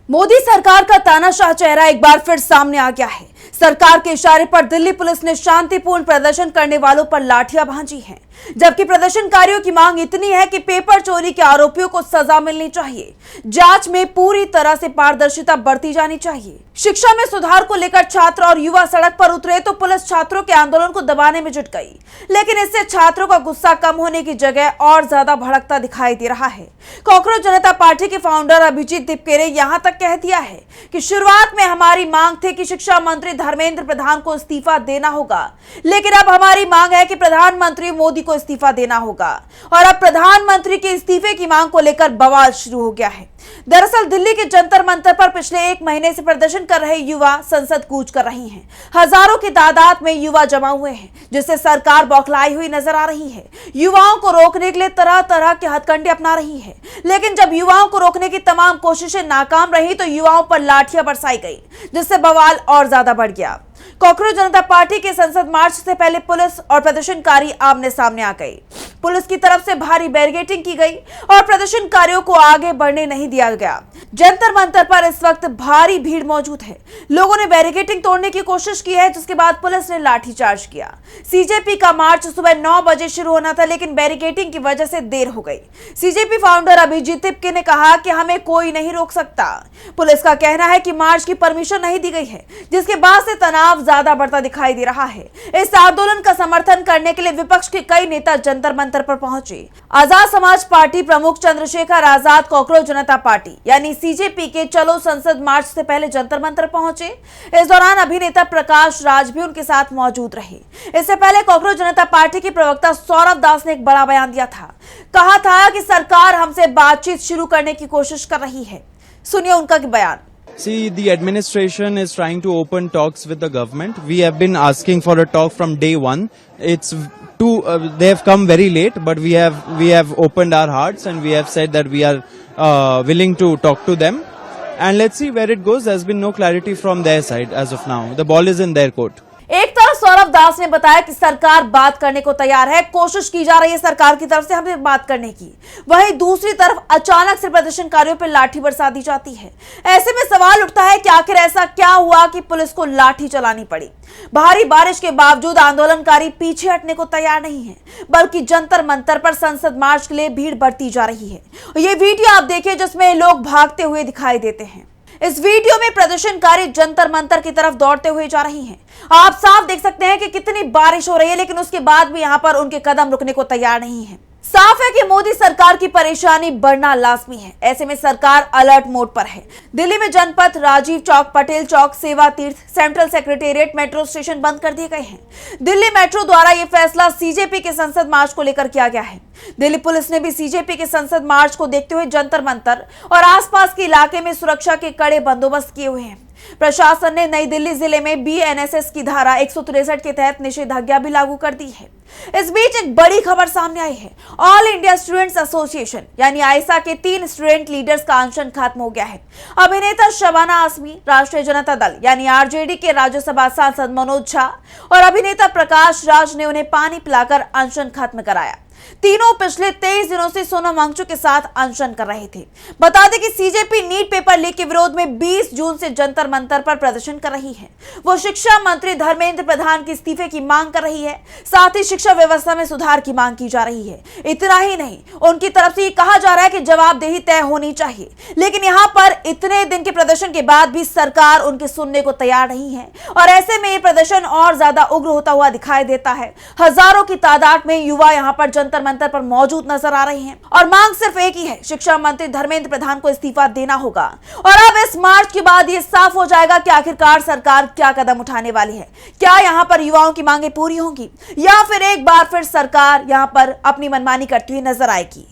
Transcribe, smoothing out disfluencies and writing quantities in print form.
मोदी सरकार का तानाशाह चेहरा एक बार फिर सामने आ गया है। सरकार के इशारे पर दिल्ली पुलिस ने शांतिपूर्ण प्रदर्शन करने वालों पर लाठियां भांजी हैं, जबकि प्रदर्शनकारियों की मांग इतनी है कि पेपर चोरी के आरोपियों को सजा मिलनी चाहिए। जांच में पूरी तरह से पारदर्शिता बरती जानी चाहिए। शिक्षा में सुधार को लेकर छात्र और युवा सड़क पर उतरे तो पुलिस छात्रों के आंदोलन को दबाने में जुट गई, लेकिन इससे छात्रों का गुस्सा कम होने की जगह और ज्यादा भड़कता दिखाई दे रहा है। कॉकरोच जनता पार्टी के फाउंडर अभिजीत दीपके ने यहां तक कह दिया है कि शुरुआत में हमारी मांग थी कि शिक्षा मंत्री धर्मेंद्र प्रधान को इस्तीफा देना होगा, लेकिन अब हमारी मांग है कि प्रधानमंत्री मोदी को इस्तीफा देना होगा। और अब प्रधानमंत्री के इस्तीफे की मांग को लेकर बवाल शुरू हो गया है। दरअसल दिल्ली के जंतर मंतर पर पिछले 1 महीने से प्रदर्शन कर रहे युवा संसद कूच कर रही हैं। हजारों की तादाद में युवा जमा हुए हैं, जिससे सरकार बौखलाई हुई नजर आ रही है। युवाओं को रोकने के लिए तरह तरह के हथकंडे अपना रही है, लेकिन जब युवाओं को रोकने की तमाम कोशिशें नाकाम रही तो युवाओं पर लाठियां बरसाई गई, जिससे बवाल और ज्यादा बढ़ गया। कॉकरोच जनता पार्टी के संसद मार्च से पहले पुलिस और प्रदर्शनकारी आमने सामने आ गए। पुलिस की तरफ से भारी बैरिकेडिंग की गई और प्रदर्शनकारियों को आगे बढ़ने नहीं दिया गया। जंतर मंतर पर इस वक्त भारी भीड़ मौजूद है। लोगों ने बैरिकेडिंग तोड़ने की कोशिश की है, जिसके बाद पुलिस ने लाठीचार्ज किया। सीजेपी का मार्च सुबह 9 बजे शुरू होना था, लेकिन बैरिकेडिंग की वजह से देर हो गई। सीजेपी फाउंडर अभिजीत दीपके ने कहा कि हमें कोई नहीं रोक सकता। पुलिस का कहना है कि मार्च की परमिशन नहीं दी गई है, जिसके बाद से तनाव ज्यादा बढ़ता दिखाई दे रहा है। इस आंदोलन का समर्थन करने के लिए विपक्ष के कई नेता जंतर मंतर पर पहुंचे। आजाद समाज पार्टी प्रमुख चंद्रशेखर आजाद कॉकरोच जनता पार्टी यानी सीजेपी के चलो संसद मार्च से पहले जंतर मंतर पहुंचे। इस दौरान अभिनेता प्रकाश राज भी उनके साथ मौजूद रहे। इससे पहले कॉकरोच जनता पार्टी के प्रवक्ता सौरभ दास ने एक बड़ा बयान दिया था। कहा था कि सरकार हमसे बातचीत शुरू करने की कोशिश कर रही है। सुनिए उनका बयान। See, the administration is trying to open talks with the government. We have been asking for a talk from day one. They have come very late, but we have opened our hearts and we have said that we are willing to talk to them. And let's see where it goes. There's been no clarity from their side as of now. The ball is in their court. एक तरफ सौरभ दास ने बताया कि सरकार बात करने को तैयार है, कोशिश की जा रही है सरकार की तरफ से हमसे बात करने की। वहीं दूसरी तरफ अचानक से प्रदर्शनकारियों पर लाठी बरसा दी जाती है। ऐसे में सवाल उठता है कि आखिर ऐसा क्या हुआ कि पुलिस को लाठी चलानी पड़ी। भारी बारिश के बावजूद आंदोलनकारी पीछे हटने को तैयार नहीं है, बल्कि जंतर मंतर पर संसद मार्च के लिए भीड़ बढ़ती जा रही है। ये वीडियो आप देखिए जिसमें लोग भागते हुए दिखाई देते हैं। इस वीडियो में प्रदर्शनकारी जंतर मंतर की तरफ दौड़ते हुए जा रही हैं। आप साफ देख सकते हैं कि कितनी बारिश हो रही है, लेकिन उसके बाद भी यहां पर उनके कदम रुकने को तैयार नहीं है। साफ है कि मोदी सरकार की परेशानी बढ़ना लाजमी है। ऐसे में सरकार अलर्ट मोड पर है। दिल्ली में जनपथ, राजीव चौक, पटेल चौक, सेवा तीर्थ, सेंट्रल सेक्रेटेरिएट, मेट्रो स्टेशन बंद कर दिए गए हैं। दिल्ली मेट्रो द्वारा यह फैसला सीजेपी के संसद मार्च को लेकर किया गया है। दिल्ली पुलिस ने भी सीजेपी के संसद मार्च को देखते हुए जंतर मंतर और आसपास के इलाके में सुरक्षा के कड़े बंदोबस्त किए हुए हैं। प्रशासन ने नई दिल्ली जिले में बीएनएसएस की धारा 163 के तहत निषेधाज्ञा भी लागू कर दी है। इस बीच एक बड़ी खबर सामने आई है। ऑल इंडिया स्टूडेंट्स एसोसिएशन यानी आईएसए के 3 स्टूडेंट लीडर्स का अनशन खत्म हो गया है। अभिनेता शबाना आजमी, राष्ट्रीय जनता दल यानी आरजेडी के राज्यसभा सांसद मनोज झा और अभिनेता प्रकाश राज ने उन्हें पानी पिलाकर अनशन खत्म कराया। तीनों पिछले 23 दिनों से सोनम वांगचुक के साथ अनशन कर रहे थे। बता दें कि सीजेपी नीट पेपर लीक के विरोध में 20 जून से जंतर मंतर पर प्रदर्शन कर रही है। वो शिक्षा मंत्री धर्मेंद्र प्रधान के इस्तीफे की मांग कर रही है। साथ ही शिक्षा व्यवस्था में सुधार की मांग की जा रही है। इतना ही नहीं, उनकी तरफ से ये कहा जा रहा है कि जवाबदेही तय होनी चाहिए, लेकिन यहाँ पर इतने दिन के प्रदर्शन के बाद भी सरकार उनके सुनने को तैयार नहीं है। और ऐसे में ये प्रदर्शन और ज्यादा उग्र होता हुआ दिखाई देता है। हजारों की तादाद में युवा यहाँ पर जंतर मंतर पर मौजूद नजर आ रहे हैं और मांग सिर्फ एक ही है, शिक्षा मंत्री धर्मेंद्र प्रधान को इस्तीफा देना होगा। और अब इस मार्च के बाद ये साफ हो जाएगा कि आखिरकार सरकार क्या कदम उठाने वाली है। क्या यहां पर युवाओं की मांगें पूरी होंगी या फिर एक बार फिर सरकार यहां पर अपनी मनमानी करती हुई नजर आएगी।